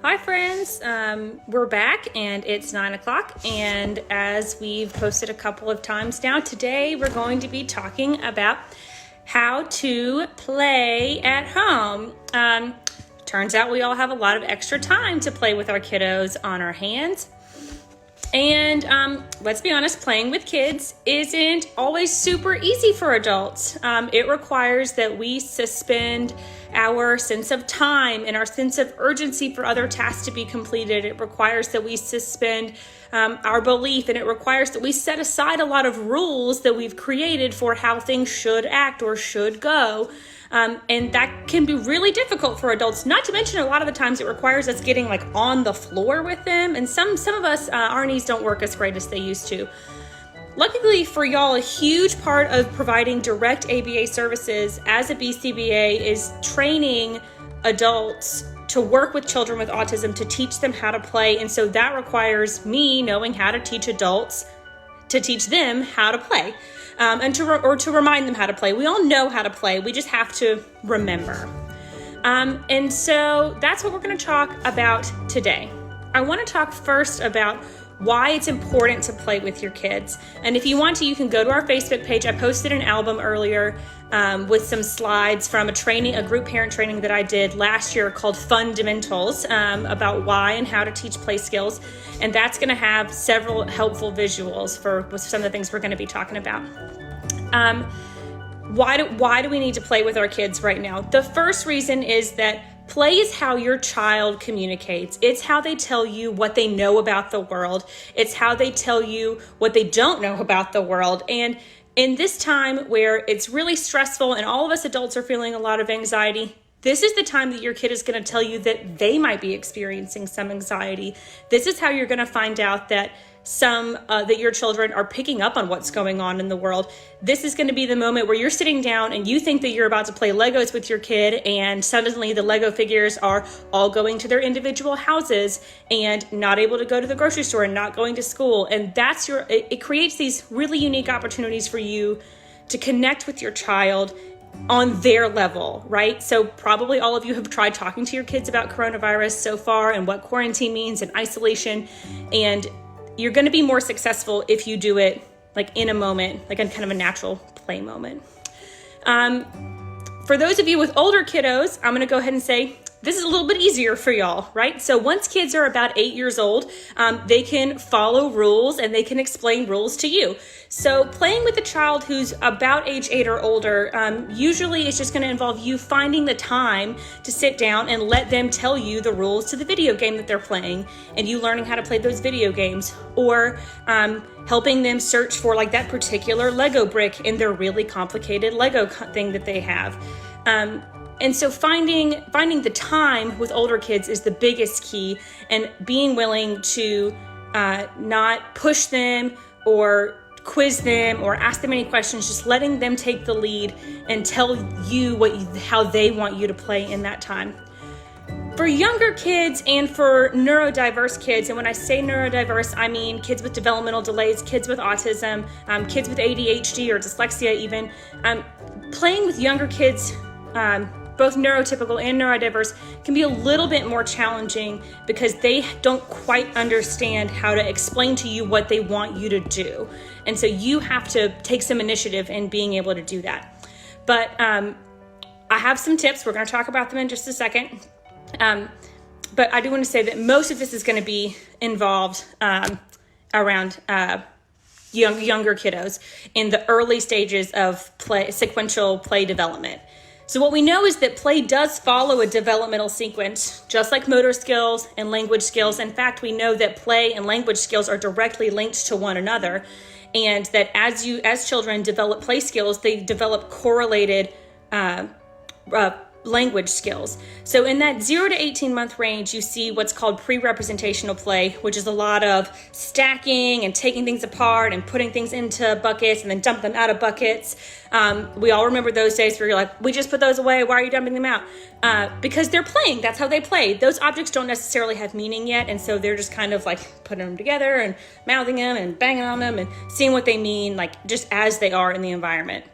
Hi friends, we're back and it's 9 o'clock, and as we've posted a couple of times now, today we're going to be talking about how to play at home. Turns out we all have a lot of extra time to play with our kiddos on our hands. And let's be honest, playing with kids isn't always super easy for adults. It requires that we suspend our sense of time and our sense of urgency for other tasks to be completed. It requires that we suspend our belief, and it requires that we set aside a lot of rules that we've created for how things should act or should go. And that can be really difficult for adults, not to mention a lot of the times it requires us getting like on the floor with them. And some of us, our knees don't work as great as they used to. Luckily for y'all, a huge part of providing direct ABA services as a BCBA is training adults to work with children with autism, to teach them how to play. And so that requires me knowing how to teach adults to teach them how to play. And to remind them how to play. We all know how to play. We just have to remember. And so that's what we're going to talk about today. I want to talk first about why it's important to play with your kids. And if you want to, you can go to our Facebook page. I posted an album earlier with some slides from a group parent training that I did last year called Fundamentals, about why and how to teach play skills. And that's going to have several helpful visuals with some of the things we're going to be talking about. Why do we need to play with our kids right now? The first reason is that play is how your child communicates. It's how they tell you what they know about the world. It's how they tell you what they don't know about the world. And in this time where it's really stressful and all of us adults are feeling a lot of anxiety, this is the time that your kid is going to tell you that they might be experiencing some anxiety. This is how you're going to find out that that your children are picking up on what's going on in the world. This is going to be the moment where you're sitting down and you think that you're about to play Legos with your kid, and suddenly the Lego figures are all going to their individual houses and not able to go to the grocery store and not going to school. And it creates these really unique opportunities for you to connect with your child on their level, right? So probably all of you have tried talking to your kids about coronavirus so far and what quarantine means and isolation. And you're going to be more successful if you do it like in a moment, like in kind of a natural play moment. For those of you with older kiddos, I'm going to go ahead and say this is a little bit easier for y'all, right? So once kids are about 8 years old, they can follow rules and they can explain rules to you. So playing with a child who's about age 8 or older, usually it's just going to involve you finding the time to sit down and let them tell you the rules to the video game that they're playing, and you learning how to play those video games, or helping them search for like that particular Lego brick in their really complicated Lego thing that they have. And so finding the time with older kids is the biggest key, and being willing to not push them or quiz them or ask them any questions, just letting them take the lead and tell you how they want you to play in that time. For younger kids and for neurodiverse kids, and when I say neurodiverse, I mean kids with developmental delays, kids with autism, kids with ADHD or dyslexia even, playing with younger kids, both neurotypical and neurodiverse, can be a little bit more challenging because they don't quite understand how to explain to you what they want you to do. And so you have to take some initiative in being able to do that. But I have some tips. We're going to talk about them in just a second. But I do want to say that most of this is going to be involved around younger kiddos in the early stages of sequential play development. So what we know is that play does follow a developmental sequence, just like motor skills and language skills. In fact, we know that play and language skills are directly linked to one another, and that as children develop play skills, they develop correlated language skills. So in that 0 to 18 month range, you see what's called pre-representational play, which is a lot of stacking and taking things apart and putting things into buckets and then dump them out of buckets. We all remember those days where you're like, we just put those away. Why are you dumping them out? Because they're playing. That's how they play. Those objects don't necessarily have meaning yet. And so they're just kind of like putting them together and mouthing them and banging on them and seeing what they mean, like just as they are in the environment.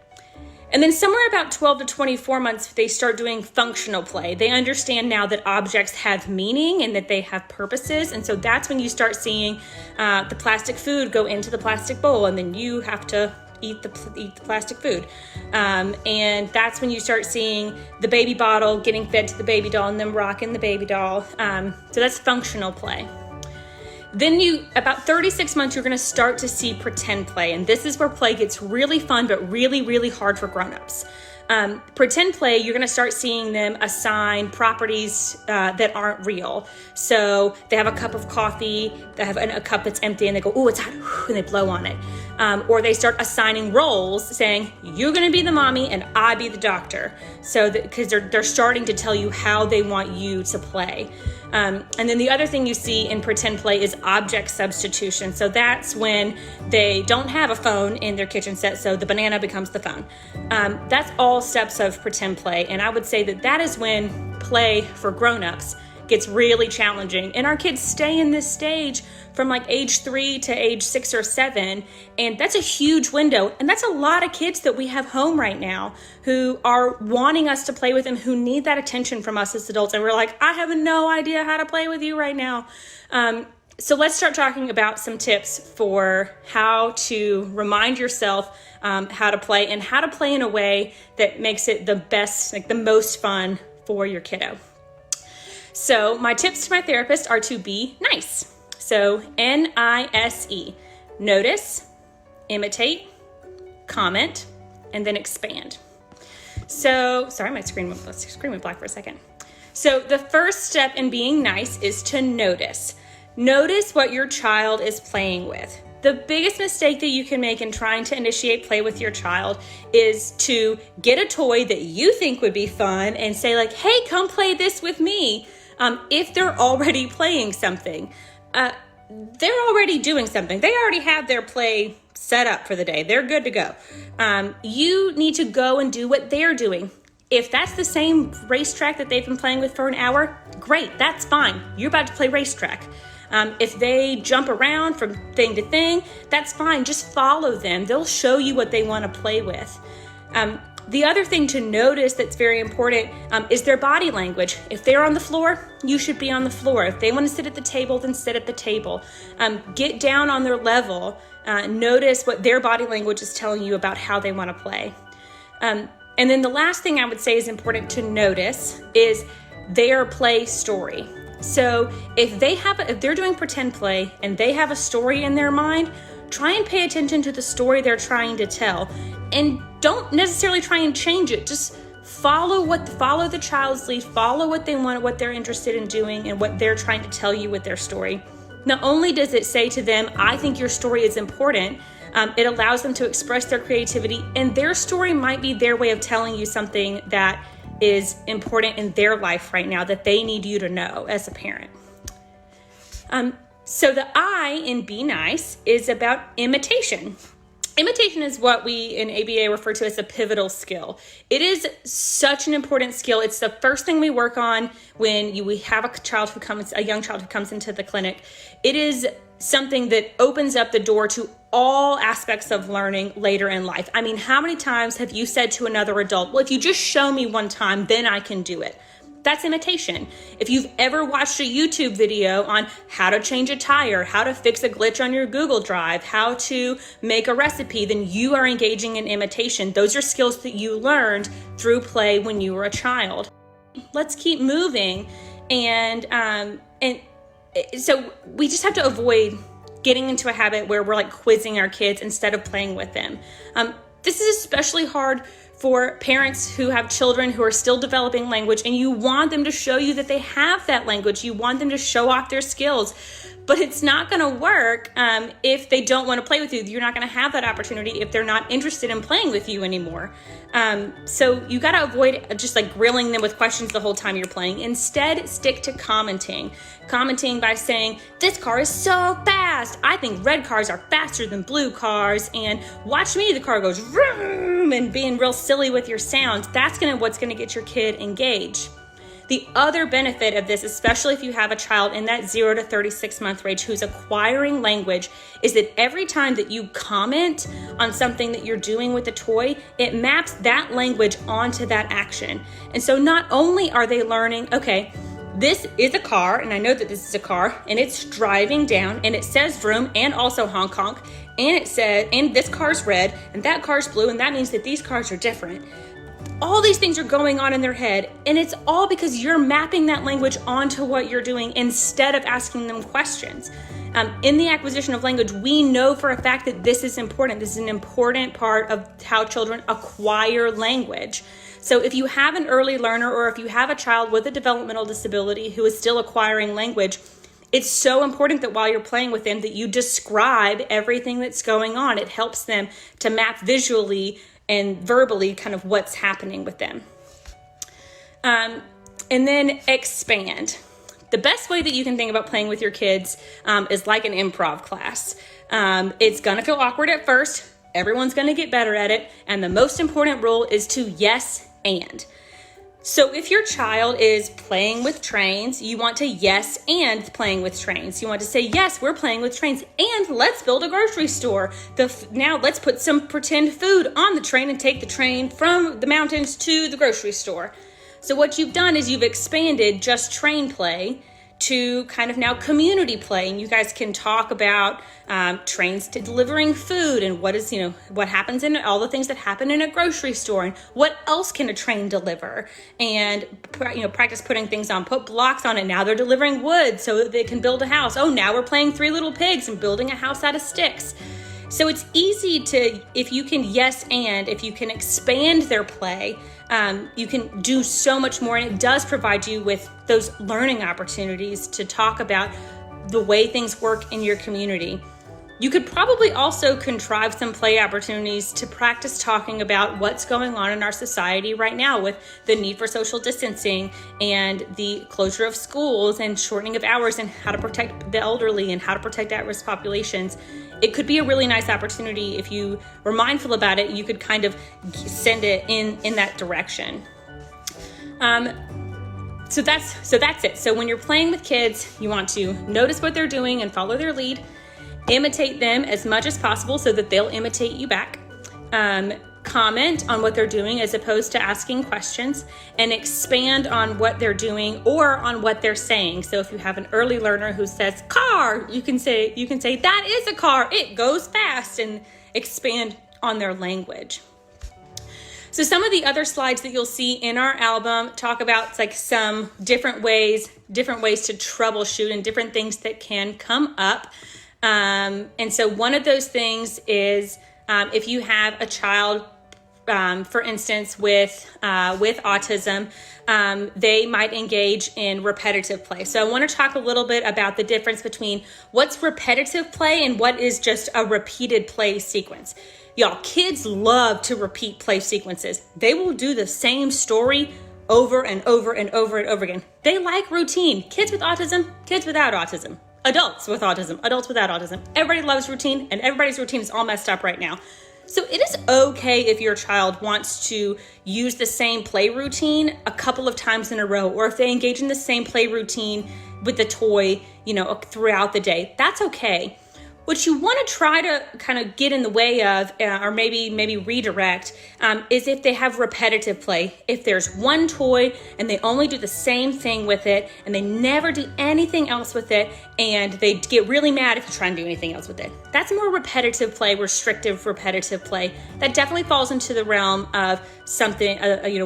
And then somewhere about 12 to 24 months, they start doing functional play. They understand now that objects have meaning and that they have purposes. And so that's when you start seeing the plastic food go into the plastic bowl, and then you have to eat the plastic food. And that's when you start seeing the baby bottle getting fed to the baby doll and then rocking the baby doll. So that's functional play. Then about 36 months, you're gonna start to see pretend play. And this is where play gets really fun, but really, really hard for grownups. Pretend play, you're gonna start seeing them assign properties that aren't real. So they have a cup of coffee, they have a cup that's empty, and they go, "Oh, it's hot," and they blow on it. Or they start assigning roles, saying, "You're gonna be the mommy and I be the doctor." So because they're starting to tell you how they want you to play. And then the other thing you see in pretend play is object substitution. So that's when they don't have a phone in their kitchen set, so the banana becomes the phone. That's all steps of pretend play. And I would say that is when play for grown-ups gets really challenging. And our kids stay in this stage from like age 3 to age 6 or 7. And that's a huge window. And that's a lot of kids that we have home right now who are wanting us to play with them, who need that attention from us as adults. And we're like, I have no idea how to play with you right now. So let's start talking about some tips for how to remind yourself how to play, and how to play in a way that makes it the best, like the most fun for your kiddo. So my tips to my therapist are to be nice. So NISE, notice, imitate, comment, and then expand. So, sorry, my screen went black for a second. So the first step in being nice is to notice. Notice what your child is playing with. The biggest mistake that you can make in trying to initiate play with your child is to get a toy that you think would be fun and say like, "Hey, come play this with me." If they're already playing something, they're already doing something. They already have their play set up for the day. They're good to go. You need to go and do what they're doing. If that's the same racetrack that they've been playing with for an hour, great, that's fine. You're about to play racetrack. If they jump around from thing to thing, that's fine. Just follow them. They'll show you what they want to play with. The other thing to notice that's very important is their body language. If they're on the floor, you should be on the floor. If they want to sit at the table, then sit at the table. Get down on their level. Notice what their body language is telling you about how they want to play. And then the last thing I would say is important to notice is their play story. So if they're doing pretend play and they have a story in their mind, try and pay attention to the story they're trying to tell, and don't necessarily try and change it. Just follow the child's lead, follow what they want, what they're interested in doing, and what they're trying to tell you with their story. Not only does it say to them, "I think your story is important," it allows them to express their creativity, and their story might be their way of telling you something that is important in their life right now that they need you to know as a parent. So the I in Be Nice is about imitation. Imitation is what we in ABA refer to as a pivotal skill. It is such an important skill. It's the first thing we work on when we have a young child who comes into the clinic. It is something that opens up the door to all aspects of learning later in life. I mean, how many times have you said to another adult, "Well, if you just show me one time, then I can do it"? That's imitation. If you've ever watched a YouTube video on how to change a tire, how to fix a glitch on your Google Drive, how to make a recipe, then you are engaging in imitation. Those are skills that you learned through play when you were a child. Let's keep moving. And so we just have to avoid getting into a habit where we're like quizzing our kids instead of playing with them. This is especially hard for parents who have children who are still developing language, and you want them to show you that they have that language. You want them to show off their skills, but it's not going to work if they don't want to play with you. You're not going to have that opportunity if they're not interested in playing with you anymore. So you got to avoid just like grilling them with questions the whole time you're playing. Instead, stick to commenting by saying, "This car is so fast. I think red cars are faster than blue cars. And watch me, the car goes vroom," and being real silly with your sounds. That's what's going to get your kid engaged. The other benefit of this, especially if you have a child in that 0 to 36 month range who's acquiring language, is that every time that you comment on something that you're doing with the toy, it maps that language onto that action. And so not only are they learning, okay, this is a car, and I know that this is a car, and it's driving down, and it says vroom and also honk honk, and it says, and this car's red, and that car's blue, and that means that these cars are different. All these things are going on in their head, and it's all because you're mapping that language onto what you're doing instead of asking them questions. In the acquisition of language, we know for a fact that this is important. This is an important part of how children acquire language. So if you have an early learner, or if you have a child with a developmental disability who is still acquiring language, it's so important that while you're playing with them that you describe everything that's going on. It helps them to map visually and verbally kind of what's happening with them. And then expand. The best way that you can think about playing with your kids is like an improv class. It's gonna feel awkward at first. Everyone's gonna get better at it. And the most important rule is to yes and. So if your child is playing with trains, you want to yes and playing with trains. You want to say, yes, we're playing with trains, and let's build a grocery store. Now let's put some pretend food on the train and take the train from the mountains to the grocery store. So what you've done is you've expanded just train play to kind of now community play, and you guys can talk about trains to delivering food, and what happens in all the things that happen in a grocery store, and what else can a train deliver, and practice putting things on, put blocks on it. Now they're delivering wood so that they can build a house. Oh, now we're playing Three Little Pigs and building a house out of sticks. So it's easy to, if you can yes and, if you can expand their play, you can do so much more, and it does provide you with those learning opportunities to talk about the way things work in your community. You could probably also contrive some play opportunities to practice talking about what's going on in our society right now with the need for social distancing and the closure of schools and shortening of hours, and how to protect the elderly and how to protect at-risk populations. It could be a really nice opportunity. If you were mindful about it, you could kind of send it in that direction. So that's it. So when you're playing with kids, you want to notice what they're doing and follow their lead. Imitate them as much as possible so that they'll imitate you back. Comment on what they're doing as opposed to asking questions, and expand on what they're doing or on what they're saying. So if you have an early learner who says car, you can say that is a car, it goes fast, and expand on their language. So some of the other slides that you'll see in our album talk about like some different ways to troubleshoot and different things that can come up. And so one of those things is if you have a child, for instance, with autism, they might engage in repetitive play. So I want to talk a little bit about the difference between what's repetitive play and what is just a repeated play sequence. Y'all, kids love to repeat play sequences. They will do the same story over and over and over and over again. They like routine. Kids with autism, kids without autism. Adults with autism, adults without autism. Everybody loves routine, and everybody's routine is all messed up right now. So it is okay if your child wants to use the same play routine a couple of times in a row, or if they engage in the same play routine with the toy, throughout the day. That's okay. What you want to try to kind of get in the way of, or maybe redirect, is if they have repetitive play. If there's one toy and they only do the same thing with it, and they never do anything else with it, and they get really mad if you try and do anything else with it. That's more repetitive play, restrictive repetitive play. That definitely falls into the realm of something,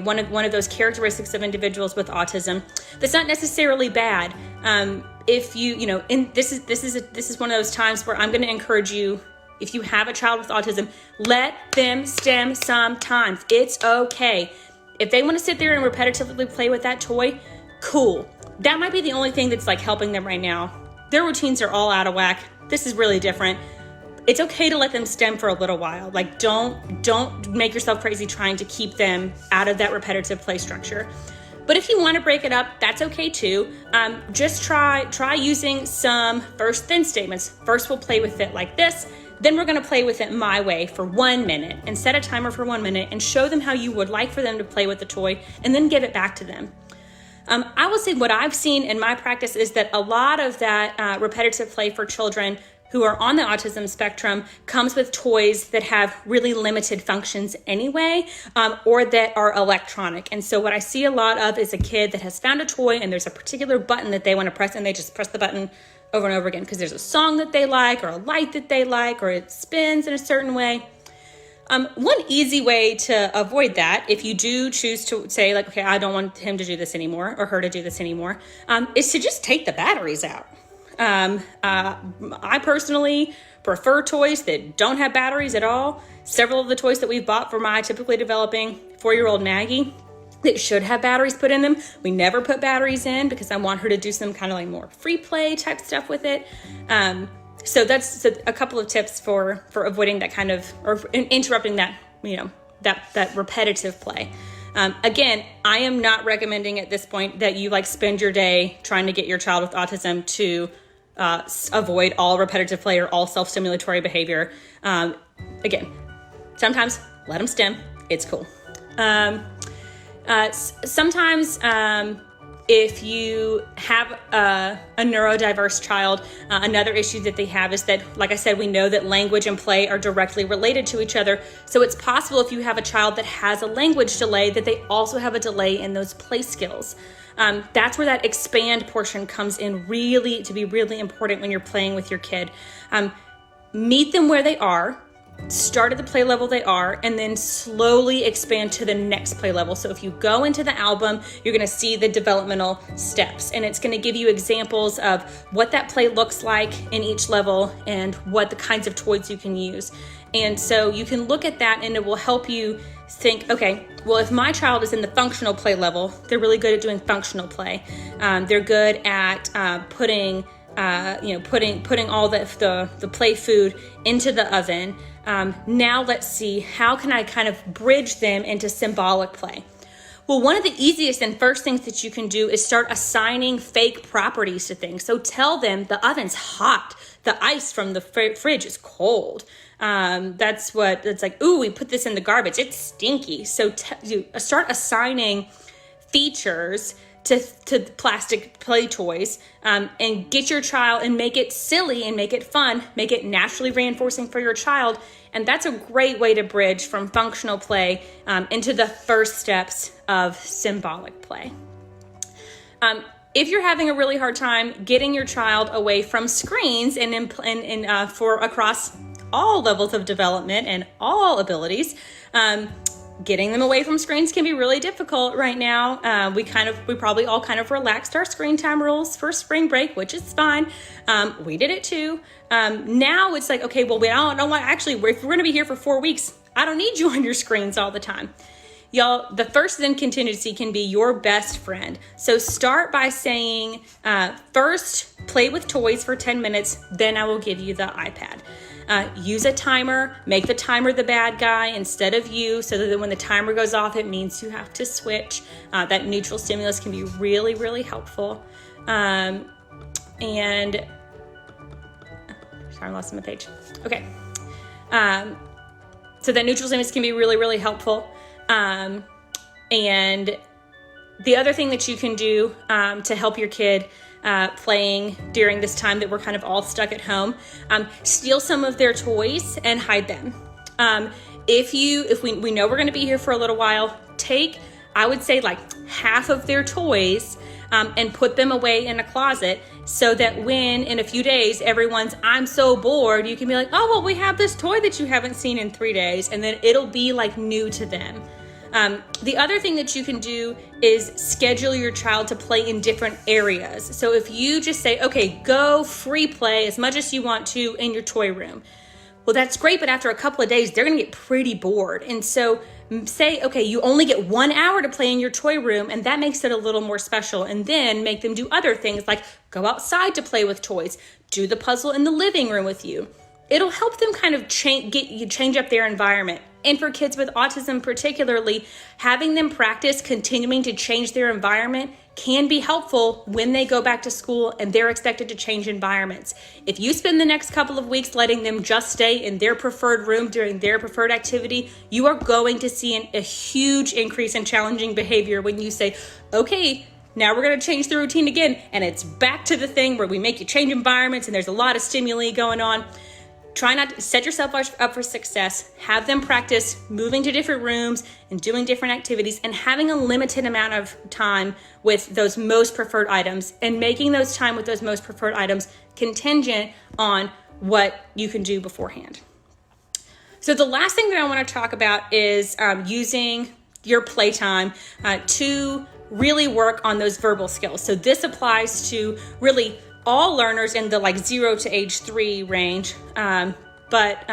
one of those characteristics of individuals with autism. That's not necessarily bad. If this is one of those times where I'm going to encourage you, if you have a child with autism, let them stem sometimes. It's okay. If they want to sit there and repetitively play with that toy, cool. That might be the only thing that's like helping them right now. Their routines are all out of whack. This is really different. It's okay to let them stem for a little while. Like don't make yourself crazy trying to keep them out of that repetitive play structure. But if you want to break it up, that's okay too. Just try using some first then statements. First, we'll play with it like this. Then we're going to play with it my way for 1 minute, and set a timer for 1 minute and show them how you would like for them to play with the toy, and then give it back to them. I will say what I've seen in my practice is that a lot of that repetitive play for children who are on the autism spectrum comes with toys that have really limited functions anyway, or that are electronic. And so what I see a lot of is a kid that has found a toy and there's a particular button that they want to press, and they just press the button over and over again because there's a song that they like or a light that they like, or it spins in a certain way. One easy way to avoid that, if you do choose to say like, okay, I don't want him to do this anymore or her to do this anymore, is to just take the batteries out. I personally prefer toys that don't have batteries at all. Several of the toys that we've bought for my typically developing 4-year-old Maggie that should have batteries put in them, we never put batteries in because I want her to do some kind of like more free play type stuff with it. So that's a couple of tips for avoiding that kind of, or interrupting that, that repetitive play. Again, I am not recommending at this point that you like spend your day trying to get your child with autism to avoid all repetitive play or all self-stimulatory behavior. Again, sometimes let them stim. It's cool. Sometimes if you have a neurodiverse child, another issue that they have is that, like I said, we know that language and play are directly related to each other. So it's possible if you have a child that has a language delay that they also have a delay in those play skills. That's where that expand portion comes in to be really important when you're playing with your kid. Meet them where they are. Start at the play level they are, and then slowly expand to the next play level. So if you go into the album, you're going to see the developmental steps, and it's going to give you examples of what that play looks like in each level and what the kinds of toys you can use. And so you can look at that, and it will help you think, okay, well, if my child is in the functional play level, they're really good at doing functional play. They're good at putting all the play food into the oven. Now let's see, how can I kind of bridge them into symbolic play? Well, one of the easiest and first things that you can do is start assigning fake properties to things. So tell them the oven's hot, the ice from the fridge is cold. It's like, ooh, we put this in the garbage, it's stinky. So you start assigning features to plastic play toys, and get your child and make it silly and make it fun, make it naturally reinforcing for your child. And that's a great way to bridge from functional play into the first steps of symbolic play. If you're having a really hard time getting your child away from screens and for across all levels of development and all abilities, getting them away from screens can be really difficult right now. We probably all kind of relaxed our screen time rules for spring break, which is fine. We did it too. Now it's like, okay, well, we don't know what, actually, if we're going to be here for 4 weeks, I don't need you on your screens all the time. Y'all, the first then contingency can be your best friend. So start by saying, first play with toys for 10 minutes, then I will give you the iPad. Use a timer, make the timer the bad guy instead of you, so that when the timer goes off, it means you have to switch. That neutral stimulus can be really, really helpful. And sorry, I lost my page. Okay. So that neutral stimulus can be really, really helpful. And the other thing that you can do to help your kid playing during this time that we're kind of all stuck at home, steal some of their toys and hide them. If we know we're going to be here for a little while, take, I would say, like half of their toys and put them away in a closet, so that when in a few days everyone's, I'm so bored, you can be like, oh, well, we have this toy that you haven't seen in 3 days, and then it'll be like new to them. The other thing that you can do is schedule your child to play in different areas. So if you just say, okay, go free play as much as you want to in your toy room. Well, that's great, but after a couple of days, they're going to get pretty bored. And so say, okay, you only get 1 hour to play in your toy room, and that makes it a little more special. And then make them do other things like go outside to play with toys, do the puzzle in the living room with you. It'll help them kind of change up their environment. And for kids with autism particularly, having them practice continuing to change their environment can be helpful when they go back to school and they're expected to change environments. If you spend the next couple of weeks letting them just stay in their preferred room during their preferred activity, you are going to see a huge increase in challenging behavior when you say, okay, Now we're going to change the routine again, and it's back to the thing where we make you change environments and there's a lot of stimuli going on. Try not to set yourself up for success. Have them practice moving to different rooms and doing different activities and having a limited amount of time with those most preferred items and making those time with those most preferred items contingent on what you can do beforehand. So the last thing that I want to talk about is using your playtime to really work on those verbal skills. So this applies to really all learners in the like 0 to age 3 range, but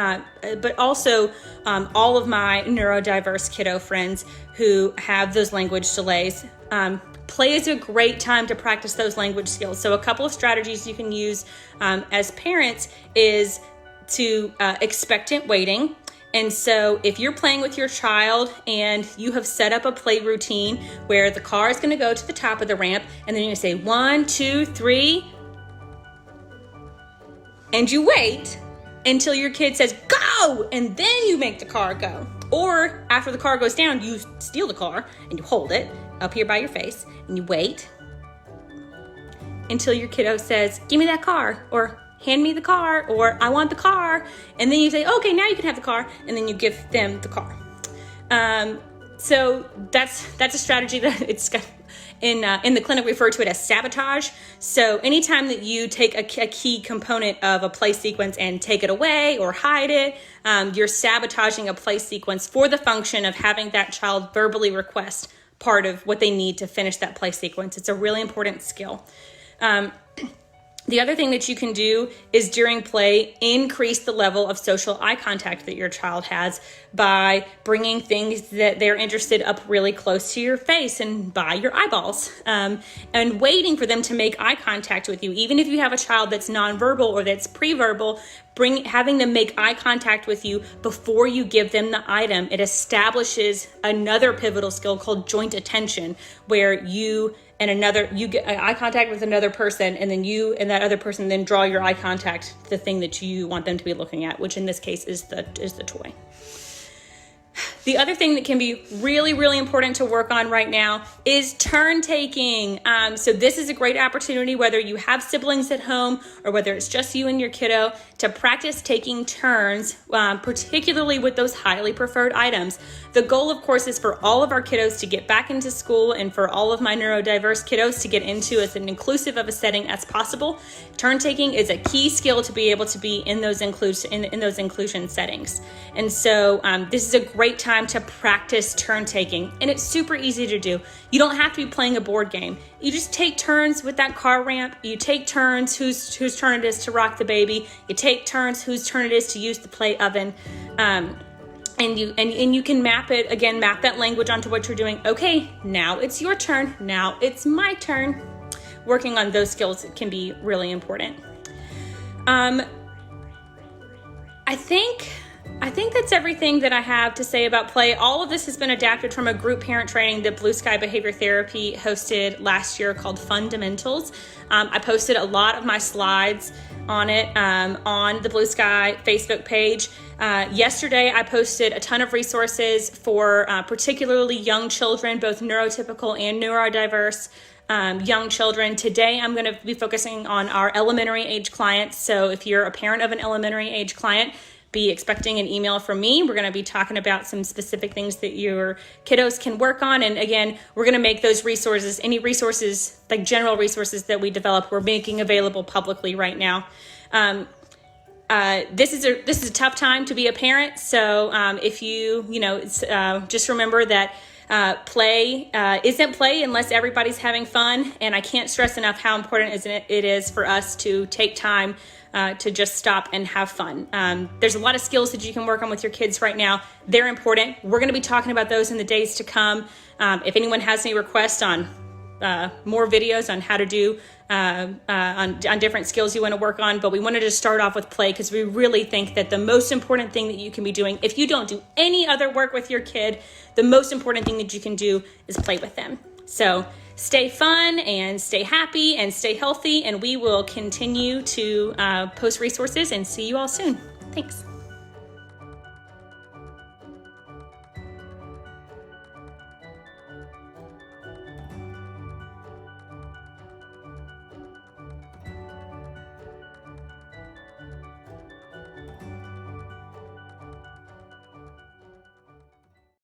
also all of my neurodiverse kiddo friends who have those language delays. Play is a great time to practice those language skills. So a couple of strategies you can use as parents is to expectant waiting. And so if you're playing with your child and you have set up a play routine where the car is going to go to the top of the ramp, and then you're going to say 1, 2, 3, and you wait until your kid says go, and then you make the car go. Or after the car goes down, you steal the car and you hold it up here by your face and you wait until your kiddo says, give me that car, or hand me the car, or I want the car. And then you say, okay, now you can have the car. And then you give them the car. So that's a strategy that it's in the clinic we refer to it as sabotage. So anytime that you take a key component of a play sequence and take it away or hide it, you're sabotaging a play sequence for the function of having that child verbally request part of what they need to finish that play sequence. It's a really important skill. The other thing that you can do is during play, increase the level of social eye contact that your child has by bringing things that they're interested up really close to your face and by your eyeballs, and waiting for them to make eye contact with you. Even if you have a child that's nonverbal or that's pre-verbal, having them make eye contact with you before you give them the item, it establishes another pivotal skill called joint attention, where you get eye contact with another person, and then you and that other person then draw your eye contact to the thing that you want them to be looking at, which in this case is the toy. The other thing that can be really, really important to work on right now is turn taking. So this is a great opportunity, whether you have siblings at home or whether it's just you and your kiddo, to practice taking turns, particularly with those highly preferred items. The goal, of course, is for all of our kiddos to get back into school and for all of my neurodiverse kiddos to get into as an inclusive of a setting as possible. Turn taking is a key skill to be able to be in those inclusion settings. And so this is a great time to practice turn taking, and it's super easy to do. You don't have to be playing a board game. You just take turns with that car ramp. You take turns whose turn it is to rock the baby. You take turns whose turn it is to use the play oven. And you can map that language onto what you're doing. Okay, now it's your turn. Now it's my turn. Working on those skills can be really important. I think that's everything that I have to say about play. All of this has been adapted from a group parent training that Blue Sky Behavior Therapy hosted last year called Fundamentals. I posted a lot of my slides on it on the Blue Sky Facebook page. Yesterday, I posted a ton of resources for particularly young children, both neurotypical and neurodiverse young children. Today, I'm going to be focusing on our elementary age clients. So if you're a parent of an elementary age client, be expecting an email from me. We're going to be talking about some specific things that your kiddos can work on. And again, we're going to make those resources, any resources, like general resources that we develop, we're making available publicly right now. This is a tough time to be a parent. So if just remember that play isn't play unless everybody's having fun. And I can't stress enough how important it is for us to take time to just stop and have fun. There's a lot of skills that you can work on with your kids right now. They're important. We're going to be talking about those in the days to come. If anyone has any requests on more videos on how to do on different skills you want to work on, but we wanted to start off with play because we really think that the most important thing that you can be doing, if you don't do any other work with your kid, the most important thing that you can do is play with them. So stay fun and stay happy and stay healthy, and we will continue to post resources and see you all soon. Thanks.